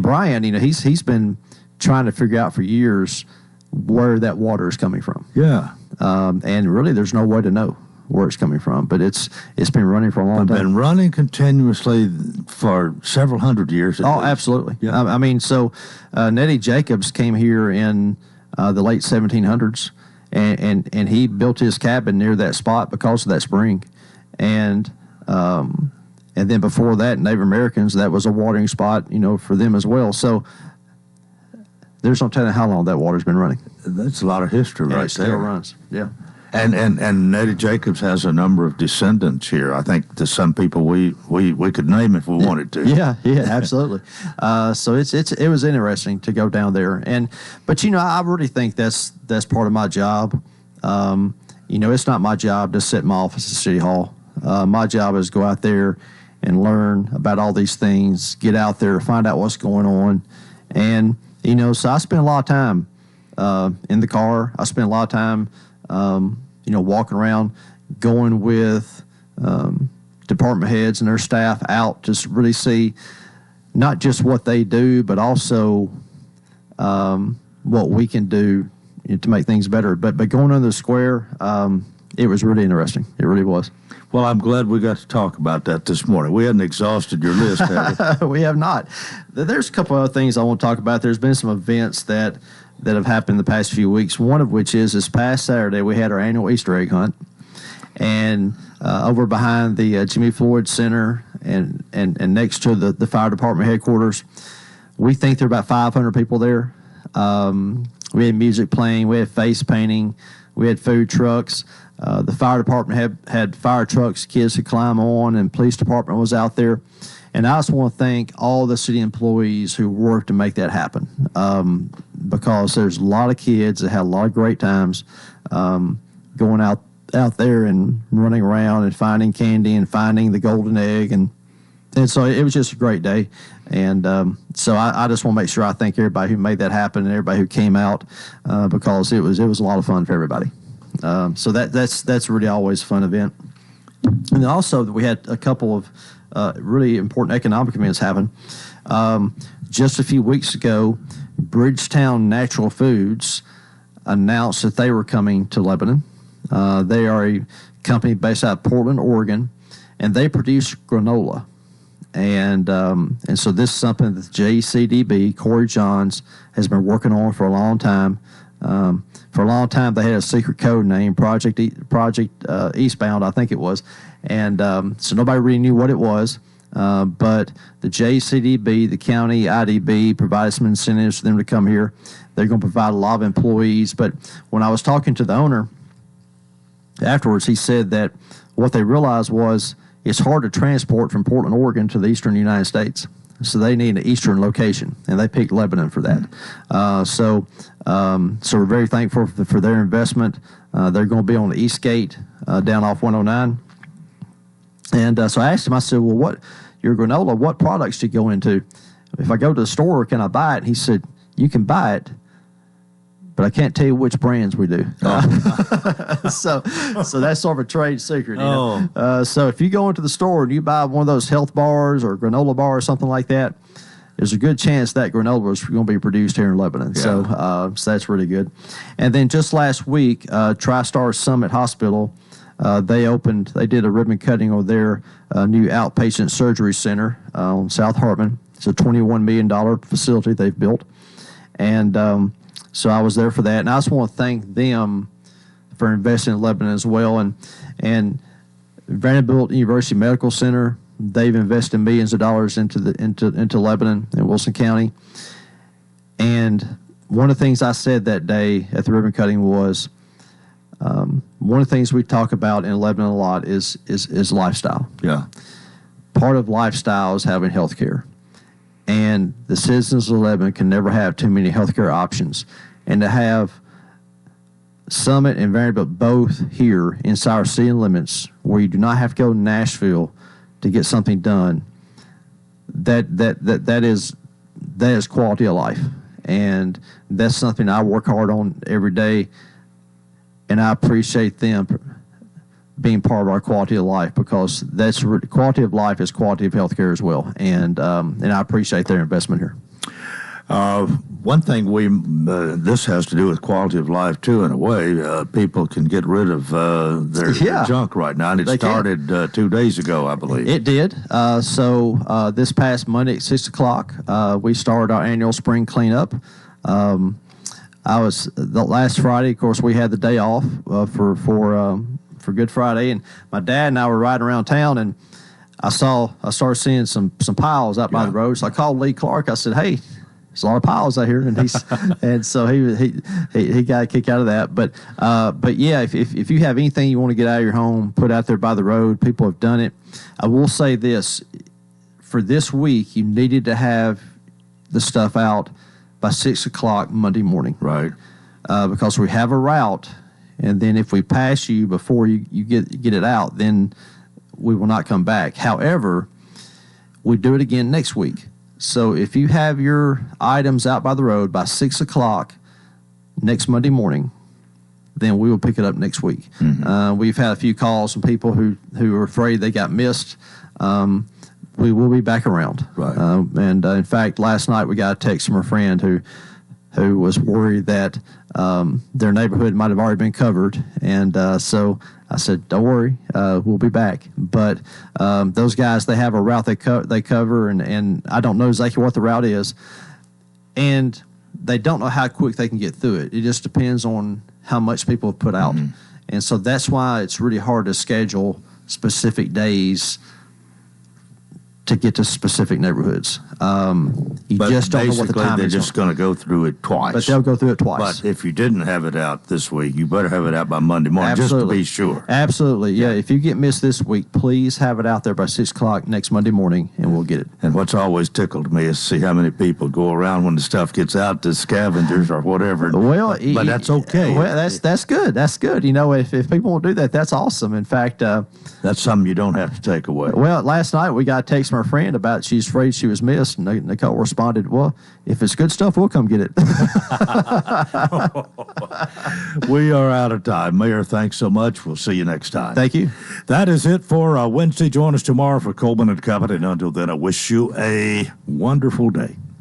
Brian, he's been trying to figure out for years where that water is coming from. Yeah. And really, there's no way to know where it's coming from, but it's been running for a long time. Been running continuously for several hundred years. Oh, absolutely. Yeah. I mean, so Nettie Jacobs came here in the late 1700s, and he built his cabin near that spot because of that spring, and then before that, Native Americans, that was a watering spot, for them as well. So there's no telling how long that water's been running. That's a lot of history, right there. It still runs, yeah. And Nettie Jacobs has a number of descendants here. I think to some people we could name if we wanted to. Yeah, absolutely. So it was interesting to go down there, but I really think that's part of my job. It's not my job to sit in my office at City Hall. My job is to go out there and learn about all these things, get out there, find out what's going on. And, so I spend a lot of time in the car. I spend a lot of time, walking around, going with department heads and their staff out to really see not just what they do, but also what we can do to make things better. But going under the square, it was really interesting. It really was. Well, I'm glad we got to talk about that this morning. We hadn't exhausted your list, have we? We have not. There's a couple other things I want to talk about. There's been some events that have happened in the past few weeks. One of which is this past Saturday we had our annual Easter egg hunt, and over behind the Jimmy Floyd Center and next to the fire department headquarters, we think there are about 500 people there. We had music playing, we had face painting, we had food trucks. The fire department had fire trucks kids could climb on, and police department was out there. And I just want to thank all the city employees who worked to make that happen, because there's a lot of kids that had a lot of great times going out there and running around and finding candy and finding the golden egg. And so it was just a great day. And so I just want to make sure I thank everybody who made that happen and everybody who came out, because it was a lot of fun for everybody. So that's really always a fun event. And then also we had a couple of really important economic events happen. Just a few weeks ago, Bridgetown Natural Foods announced that they were coming to Lebanon. They are a company based out of Portland, Oregon, and they produce granola. And so this is something that JCDB, Corey Johns, has been working on for a long time. For a long time, they had a secret code name, Project Eastbound, I think it was. And so nobody really knew what it was. But the JCDB, the county IDB, provided some incentives for them to come here. They're going to provide a lot of employees. But when I was talking to the owner afterwards, he said that what they realized was it's hard to transport from Portland, Oregon to the eastern United States. So they need an eastern location, and they picked Lebanon for that. So we're very thankful for their investment. They're going to be on the East Gate down off 109. And so I asked him, I said, well, your granola, what products do you go into? If I go to the store, can I buy it? And he said, you can buy it, but I can't tell you which brands we do. So that's sort of a trade secret. So if you go into the store and you buy one of those health bars or granola bar or something like that, there's a good chance that granola is going to be produced here in Lebanon. Yeah. So that's really good. And then just last week, TriStar Summit Hospital, they did a ribbon cutting of their new outpatient surgery center on South Hartman. It's a $21 million facility they've built. And so I was there for that, and I just want to thank them for investing in Lebanon as well. And Vanderbilt University Medical Center, they've invested millions of dollars into Lebanon and Wilson County. And one of the things I said that day at the ribbon cutting was one of the things we talk about in Lebanon a lot is lifestyle. Yeah, part of lifestyle is having health care. And the citizens of Lebanon can never have too many healthcare options. And to have Summit and Vanderbilt both here inside our city limits, where you do not have to go to Nashville to get something done, that is quality of life. And that's something I work hard on every day. And I appreciate them being part of our quality of life, because that's quality of life is quality of healthcare as well, and I appreciate their investment here. One thing this has to do with quality of life too. In a way, people can get rid of their junk right now, and it started 2 days ago, I believe. It did. So this past Monday at 6:00, we started our annual spring cleanup. The last Friday, of course, we had the day off for Good Friday, and my dad and I were riding around town, and I started seeing some piles out by the road. So I called Lee Clark. I said, "Hey, there's a lot of piles out here," and so he got a kick out of that. But yeah, if you have anything you want to get out of your home, put out there by the road. People have done it. I will say this: for this week, you needed to have the stuff out by 6:00 Monday morning, right? Because we have a route and then if we pass you before you get it out, then we will not come back. However, we do it again next week. So if you have your items out by the road by 6 o'clock next Monday morning, then we will pick it up next week. We've had a few calls from people who are afraid they got missed. We will be back around. Right. And in fact, last night we got a text from a friend who was worried that their neighborhood might have already been covered. And so I said, don't worry, we'll be back. But those guys, they have a route they cover, and I don't know exactly what the route is. And they don't know how quick they can get through it. It just depends on how much people have put out. And so that's why it's really hard to schedule specific days to get to specific neighborhoods. You But just don't know what the basically, time they're is. just going to go through it twice. But they'll go through it twice. But if you didn't have it out this week, you better have it out by Monday morning, just to be sure. Absolutely, yeah. If you get missed this week, please have it out there by 6 o'clock next Monday morning, and we'll get it. And what's always tickled me is see how many people go around when the stuff gets out to scavengers or whatever. Well, but that's okay. Well, that's good. That's good. You know, if people will do that, that's awesome. In fact, that's something you don't have to take away. Well, last night we got a text from our friend about she's afraid she was missed, and Nicole responded, well, if it's good stuff, we'll come get it. We are out of time. Mayor, thanks so much. We'll see you next time. Thank you. That is it for Wednesday. Join us tomorrow for Coleman and Company. And until then, I wish you a wonderful day.